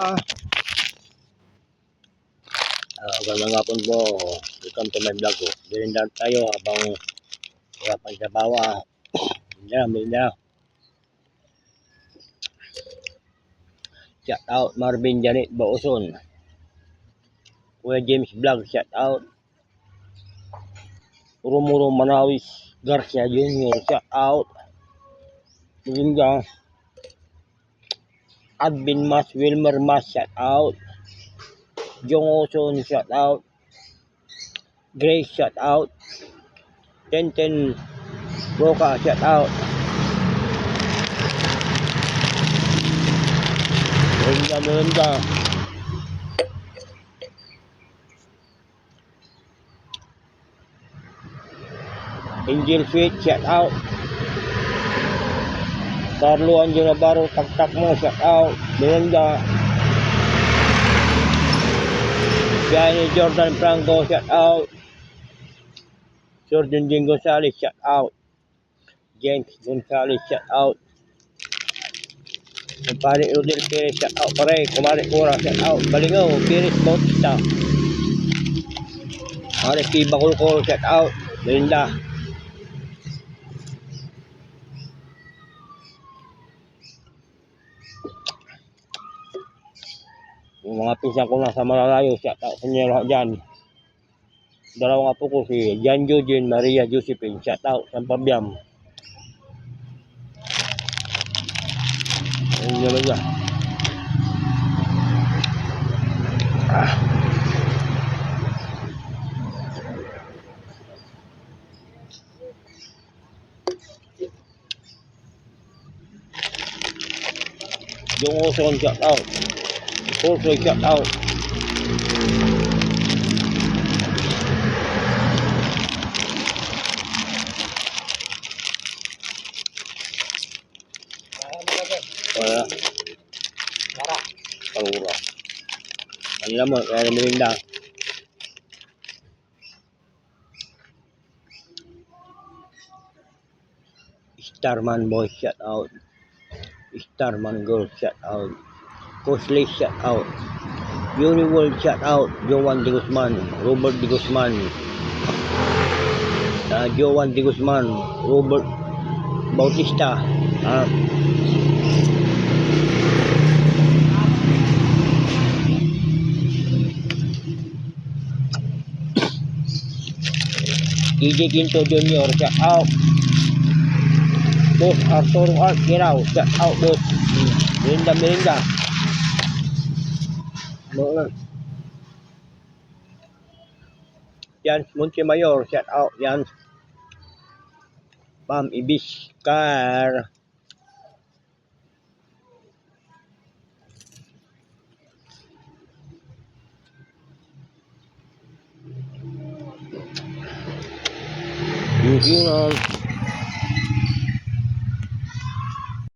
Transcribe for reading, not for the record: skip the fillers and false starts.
Ah, Magandang hapon po. Welcome to my vlog ko. Birindan tayo habang wala pang trabaho. Birinda. Shout out Marvin Janet Bauson. Kuya James Vlog, shout out. Rumuro Manawis Garcia Jr. Shout out. Birinda. Advin Mas Wilmer Mas, shout out. Jong Oson, shout out. Grace, shout out. Tenten Roca, shout out. Birinda. Angel Sweet, shout out. Carlo Angelo Navarro, tak mo, shout out. Birinda. Johnny Jordan Franco, shout out. Jordan Jing Gonzalez, shout out. James Gonzalez, shout out. Kumpare Rodel Perez, shout out. Pare, Kumare Cora, shout out. Balingaw, Perez Bautista. Pare P. Bakulkol, shout out. Birinda. Yung mga pinsan ko na sa malalayo, shout out sa inyo lahat dyan. Dalawang apo ko si Jan Eugene Maria Josephine, shout out sa Pabiam. Ayun naman yan. Yung Oson, shout out. Also, shout out. Wala. Palura. Kanila mo, kaya Birinda. Starman Boy, shout out. Starman Girl, shout out. Cosplay, shout out. Uniworld, shout out. Joan De Guzman, Robert De Guzman, Joan De Guzman, Robert Bautista. DJ Quinto Junior, shout out. Boss Arturo Art Giraw, shout out boss. Birinda. Yan, Montemayor, shout out. Yan, Pam Ibiskar. Yun.